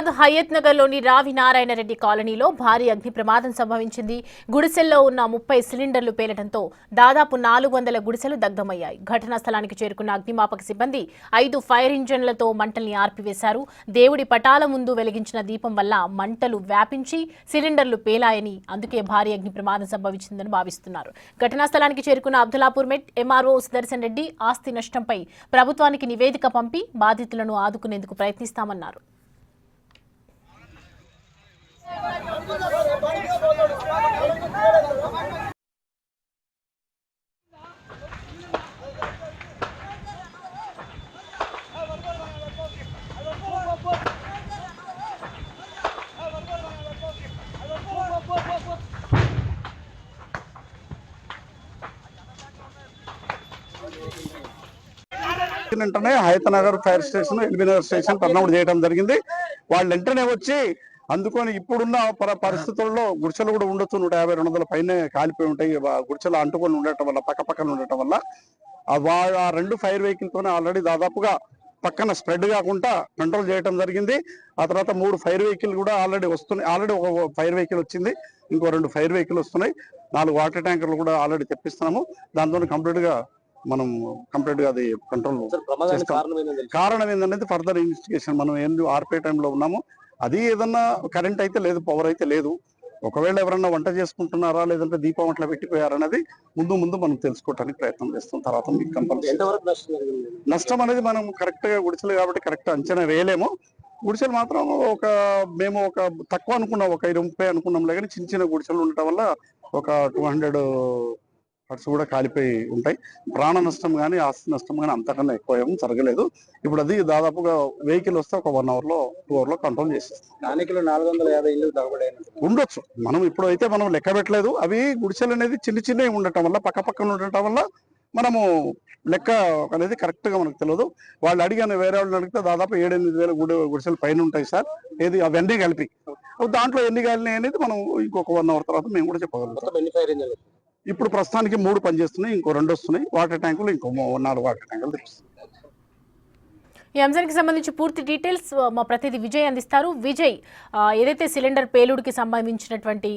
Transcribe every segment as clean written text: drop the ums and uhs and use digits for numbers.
హైదరాబాద్ హయత్ నగర్ లోని రావి నారాయణ రెడ్డి కాలనీలో భారీ అగ్ని ప్రమాదం సంభవించింది. గుడిసెల్లో ఉన్న 30 సిలిండర్లు పేలడంతో దాదాపు 400 గుడిసెలు దగ్ధమయ్యాయి. ఘటనా స్థలానికి చేరుకున్న అగ్నిమాపక సిబ్బంది 5 ఫైర్ ఇంజన్లతో మంటల్ని ఆర్పివేశారు. దేవుడి పటాల ముందు వెలిగించిన దీపం వల్ల మంటలు వ్యాపించి సిలిండర్లు పేలాయని, అందుకే భారీ అగ్ని ప్రమాదం సంభవించిందని భావిస్తున్నారు. ఘటనా స్థలానికి చేరుకున్న అబ్దుల్లాపూర్ మెట్ ఎంఆర్ఓ సుదర్శన్ రెడ్డి ఆస్తి నష్టంపై ప్రభుత్వానికి నివేదిక పంపి బాధితులను ఆదుకునేందుకు ప్రయత్నిస్తామన్నారు. వెంటనే Hayat Nagar fire station, LB Nagar station turnout చేయడం జరిగింది. వాళ్ళు వెంటనే వచ్చి అందుకొని ఇప్పుడున్న పరిస్థితుల్లో గుడిసెలు కూడా ఉండొచ్చు 150-200 పైన కాలిపోయి ఉంటాయి. గుడిసెలు అంటుకొని ఉండటం వల్ల, పక్కన ఉండటం వల్ల ఆ 2 ఫైర్ వెహికల్తోనే ఆల్రెడీ దాదాపుగా పక్కన స్ప్రెడ్ కాకుండా కంట్రోల్ చేయడం జరిగింది. ఆ తర్వాత 3 ఫైర్ వెహికల్ కూడా ఆల్రెడీ వస్తున్నాయి. ఆల్రెడీ ఒక ఫైర్ వెహికల్ వచ్చింది, ఇంకో 2 ఫైర్ వెహికల్ వస్తున్నాయి. 4 వాటర్ ట్యాంకర్లు కూడా ఆల్రెడీ తెప్పిస్తున్నాము. దాంతో కంప్లీట్ గా అది కంట్రోల్ చేస్తాం. కారణం ఏంటనేది ఫర్దర్ ఇన్వెస్టిగేషన్. మనం ఏం ఆర్పే టైంలో ఉన్నాము. అది ఏదన్నా కరెంట్ అయితే లేదు, పవర్ అయితే లేదు. ఒకవేళ ఎవరన్నా వంట చేసుకుంటున్నారా లేదంటే దీపం అట్లా పెట్టిపోయారనేది ముందు మనం తెలుసుకోవడానికి ప్రయత్నం చేస్తాం. తర్వాత మీకు కంపల్సరీ నష్టం అనేది మనం కరెక్ట్ గా గుడిసెలు కాబట్టి కరెక్ట్ అంచనా వేయలేము. గుడిసెలు మాత్రం మేము తక్కువ అనుకున్నాం, ఒక 20-30 అనుకున్నాంలే, కానీ చిన్న గుడిసెలు ఉండటం వల్ల ఒక 200 హట్స్ కూడా కాలిపోయి ఉంటాయి. ప్రాణ నష్టం కానీ ఆస్తి నష్టం కానీ అంతకన్నా ఎక్కువ ఏం జరగలేదు. ఇప్పుడు అది దాదాపుగా వెహికల్ వస్తే ఒక 1 అవర్ లో 2 అవర్ లో కంట్రోల్ చేసేస్తాం. 450 ఇల్లు ఉండొచ్చు. మనం ఇప్పుడు అయితే మనం లెక్క పెట్టలేదు. అవి గుడిసెలు అనేది చిన్నవి ఉండటం వల్ల, పక్కన ఉండటం వల్ల మనము లెక్క అనేది కరెక్ట్ గా మనకు తెలియదు. వాళ్ళు అడిగాను, వేరే వాళ్ళని అడిగితే దాదాపు 7-8 వేల గుడిసెలు పైన ఉంటాయి సార్. అవన్నీ కలిపి దాంట్లో ఎన్ని కాలినాయి అనేది మనం ఇంకొక 1 అవర్ తర్వాత మేము కూడా చెప్పగలుగుతాం. ఇప్పుడు ప్రస్తుతానికి 3 పనిచేస్తున్నాయి, ఇంకో 2 వస్తున్నాయి. వాటర్ ట్యాంకులు ఇంకో 4 వాటర్ ట్యాంకులు తెప్పిస్తున్నాయి. ఈ అంశానికి సంబంధించి పూర్తి డీటెయిల్స్ మా ప్రతినిధి విజయ్ అందిస్తారు. విజయ్, ఏదైతే సిలిండర్ పేలుడుకి సంబంధించినటువంటి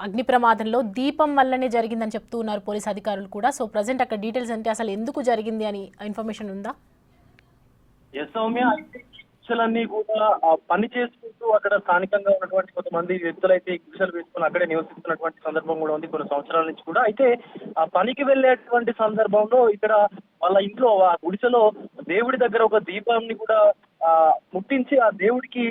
అగ్ని ప్రమాదంలో దీపం వల్లనే జరిగిందని చెప్తూ ఉన్నారు పోలీస్ అధికారులు కూడా. సో ప్రజెంట్ అక్కడ డీటెయిల్స్ అంటే అసలు ఎందుకు జరిగింది అని ఇన్ఫర్మేషన్ ఉందా? గుడిసెలన్నీ కూడా పని చేసుకుంటూ అక్కడ స్థానికంగా ఉన్నటువంటి కొంతమంది వ్యక్తులు అయితే గుడిసెలు వేసుకుని అక్కడే నివసిస్తున్నటువంటి సందర్భం కూడా ఉంది కొన్ని సంవత్సరాల నుంచి కూడా. అయితే ఆ పనికి వెళ్ళేటువంటి సందర్భంలో ఇక్కడ వాళ్ళ ఇంట్లో ఆ గుడిసెలో దేవుడి దగ్గర ఒక దీపాన్ని కూడా ముట్టించి ఆ దేవుడికి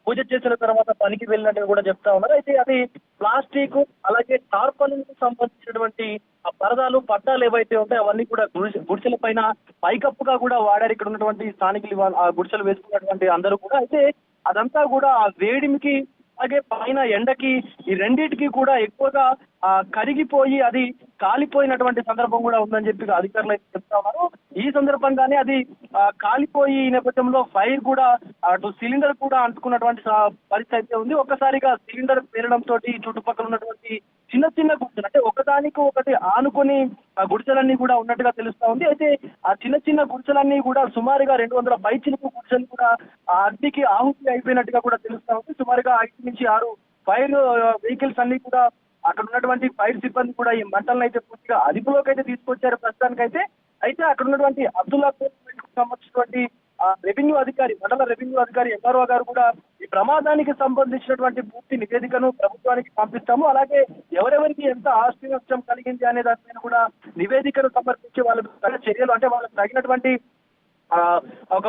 పూజ చేసిన తర్వాత పనికి వెళ్ళినట్టు కూడా చెప్తా ఉన్నారు. అయితే అది ప్లాస్టిక్ అలాగే టార్పాలిన్కు సంబంధించినటువంటి ఆ పరదాలు పట్టాలు ఏవైతే ఉంటాయో అవన్నీ కూడా గుడిసెల పైన పైకప్పుగా కూడా వాడారు ఇక్కడ ఉన్నటువంటి స్థానికులు, ఆ గుడిసెలు వేసుకున్నటువంటి అందరూ కూడా. అయితే అదంతా కూడా ఆ వేడిమికి అలాగే పైన ఎండకి ఈ రెండింటికి కూడా ఎక్కువగా కరిగిపోయి అది కాలిపోయినటువంటి సందర్భం కూడా ఉందని చెప్పి అధికారులు అయితే చెప్తా ఉన్నారు. ఈ సందర్భంగానే అది కాలిపోయి ఈ నేపథ్యంలో ఫైర్ కూడా అటు సిలిండర్ కూడా అంటుకున్నటువంటి పరిస్థితి అయితే ఉంది. ఒక్కసారిగా సిలిండర్ పేరడంతో చుట్టుపక్కల ఉన్నటువంటి చిన్న గుడిసెలు అంటే ఒకదానికి ఒకటి ఆనుకొని ఆ గుడిసెలన్నీ కూడా ఉన్నట్టుగా తెలుస్తా ఉంది. అయితే ఆ చిన్న గుడిసెలన్నీ కూడా సుమారుగా 200 పైచిలుకు గుడిసెలు కూడా ఆ అగ్నికి ఆహుతి అయిపోయినట్టుగా కూడా తెలుస్తా ఉంది. సుమారుగా 5 నుంచి 6 ఫైర్ వెహికల్స్ అన్ని కూడా అక్కడ ఉన్నటువంటి ఫైర్ సిబ్బంది కూడా ఈ మంటలను అయితే పూర్తిగా అదుపులోకి అయితే తీసుకొచ్చారు ప్రస్తుతానికైతే. అయితే అక్కడ ఉన్నటువంటి అబ్దుల్లాపూర్ సంబంధించినటువంటి రెవెన్యూ అధికారి, మండల రెవెన్యూ అధికారి ఎంఆర్ఓ గారు కూడా ఈ ప్రమాదానికి సంబంధించినటువంటి పూర్తి నివేదికను ప్రభుత్వానికి పంపిస్తాము, అలాగే ఎవరెవరికి ఎంత ఆస్తి నష్టం కలిగింది అనే దానిపైన కూడా నివేదికను సమర్పించి వాళ్ళకి చర్యలు అంటే వాళ్ళకి తగినటువంటి ఒక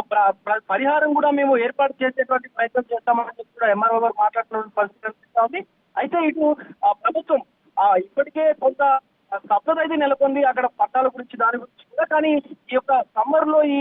పరిహారం కూడా మేము ఏర్పాటు చేసేటువంటి ప్రయత్నం చేస్తామని చెప్పి కూడా ఎంఆర్ఓ గారు మాట్లాడుతున్న పరిస్థితి కనిపిస్తా ఉంది. అయితే ఇటు ప్రభుత్వం ఇప్పటికే కొంత స్తబ్దత అయితే నెలకొంది అక్కడ పట్టాల గురించి, దాని గురించి కూడా. కానీ ఈ యొక్క సమ్మర్ లో ఈ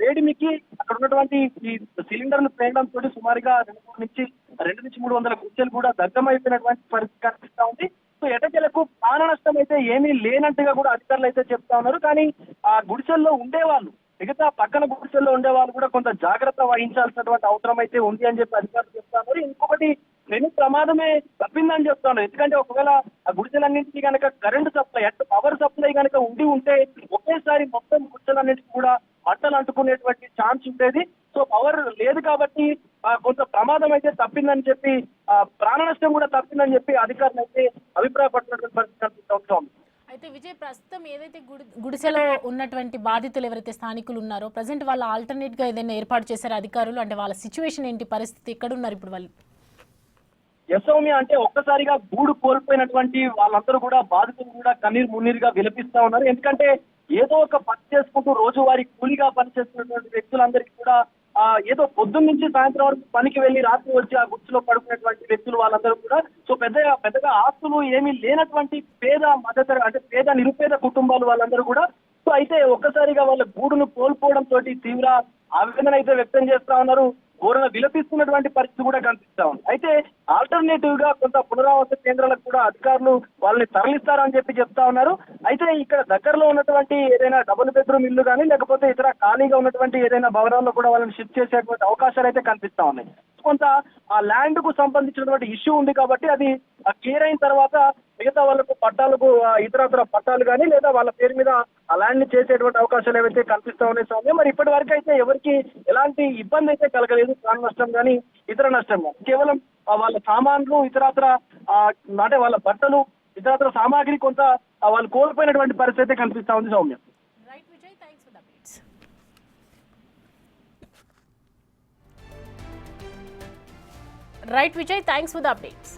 వేడిమికి అక్కడ ఉన్నటువంటి ఈ సిలిండర్ను పేయడంతో సుమారుగా 2 నుంచి 300 గుడిసెలు కూడా దగ్ధమైపోయినటువంటి పరిస్థితి కనిపిస్తా ఉంది. సో ఎటకెలకు ప్రాణ నష్టం అయితే ఏమీ లేనట్టుగా కూడా అధికారులు అయితే చెప్తా ఉన్నారు. కానీ ఆ గుడిసెల్లో ఉండేవాళ్ళు, మిగతా పక్కన గుడిసెల్లో ఉండే వాళ్ళు కూడా కొంత జాగ్రత్త వహించాల్సినటువంటి అవసరం అయితే ఉంది అని చెప్పి అధికారులు చెప్తా ఉన్నారు. ఇంకొకటి పెను ప్రమాదమే తప్పిందని చెప్తాను. ఎందుకంటే ఒకవేళ ఆ గుడిసెలన్నింటికి కనుక కరెంటు సప్లై అంటే పవర్ సప్లై కనుక ఉంటే ఒకేసారి మొత్తం గుడిసెలన్నింటికి కూడా మంటలు అంటుకునేటువంటి ఛాన్స్ ఉండేది. సో పవర్ లేదు కాబట్టి కొంత ప్రమాదం అయితే తప్పిందని చెప్పి ప్రాణ నష్టం కూడా తప్పిందని చెప్పి అధికారులు అయితే అభిప్రాయపడుతున్నటువంటి పరిస్థితి కనిపిస్తోంది. అయితే విజయ్, ప్రస్తుతం ఏదైతే గుడిసెలో ఉన్నటువంటి బాధితులు ఎవరైతే స్థానికులు ఉన్నారో ప్రజెంట్ వాళ్ళ ఆల్టర్నేట్ గా ఏదైనా ఏర్పాటు చేశారు అధికారులు? అంటే వాళ్ళ సిచ్యువేషన్ ఏంటి, పరిస్థితి ఎక్కడున్నారు ఇప్పుడు వాళ్ళు? సౌమ్య, అంటే ఒక్కసారిగా గూడు కోల్పోయినటువంటి వాళ్ళందరూ కూడా బాధితులు కూడా కన్నీరు మున్నీరుగా విలపిస్తా ఉన్నారు. ఎందుకంటే ఏదో ఒక పని చేసుకుంటూ రోజువారీ కూలిగా పనిచేస్తున్నటువంటి వ్యక్తులందరికీ కూడా ఏదో పొద్దున్న నుంచి సాయంత్రం వరకు పనికి వెళ్లి రాత్రి వచ్చి ఆ గుడిసెలో పడుకునేటువంటి వ్యక్తులు వాళ్ళందరూ కూడా సో పెద్దగా ఆస్తులు ఏమీ లేనటువంటి పేద నిరుపేద కుటుంబాలు వాళ్ళందరూ కూడా సో అయితే ఒక్కసారిగా వాళ్ళ గూడును కోల్పోవడం తోటి తీవ్ర ఆవేదన అయితే వ్యక్తం చేస్తా ఉన్నారు. ఘోరంగా విలపిస్తున్నటువంటి పరిస్థితి కూడా కనిపిస్తా ఉంది. అయితే ఆల్టర్నేటివ్ గా కొంత పునరావాస కేంద్రాలకు కూడా అధికారులు వాళ్ళని తరలిస్తారని చెప్పి చెప్తా ఉన్నారు. అయితే ఇక్కడ దగ్గరలో ఉన్నటువంటి ఏదైనా డబుల్ బెడ్రూమ్ ఇల్లు కానీ లేకపోతే ఇతర ఖాళీగా ఉన్నటువంటి ఏదైనా భవనాల్లో కూడా వాళ్ళని షిఫ్ట్ చేసేటువంటి అవకాశాలు అయితే కనిపిస్తా ఉన్నాయి. కొంత ఆ ల్యాండ్ కు సంబంధించినటువంటి ఇష్యూ ఉంది కాబట్టి అది క్లియర్ అయిన తర్వాత మిగతా వాళ్ళకు పట్టాలకు ఇతరత్ర పట్టాలు కానీ లేదా వాళ్ళ పేరు మీద ఆ ల్యాండ్ ని చేసేటువంటి అవకాశాలు ఏవైతే కనిపిస్తా ఉన్నాయి సమయం. మరి ఇప్పటి వరకు అయితే ఎవరికి ఎలాంటి ఇబ్బంది అయితే కలగలేదు, ప్రాణ నష్టం కానీ ఇతర నష్టం కానీ. కేవలం వాళ్ళ సామాన్లు ఇతరత్ర అంటే వాళ్ళ బట్టలు ఇతరత్ర సామాగ్రి కొంత వాళ్ళు కోల్పోయినటువంటి పరిస్థితి అయితే కనిపిస్తా ఉంది Soumya. Right Vijay, thanks for the updates. Right Vijay, thanks for the updates.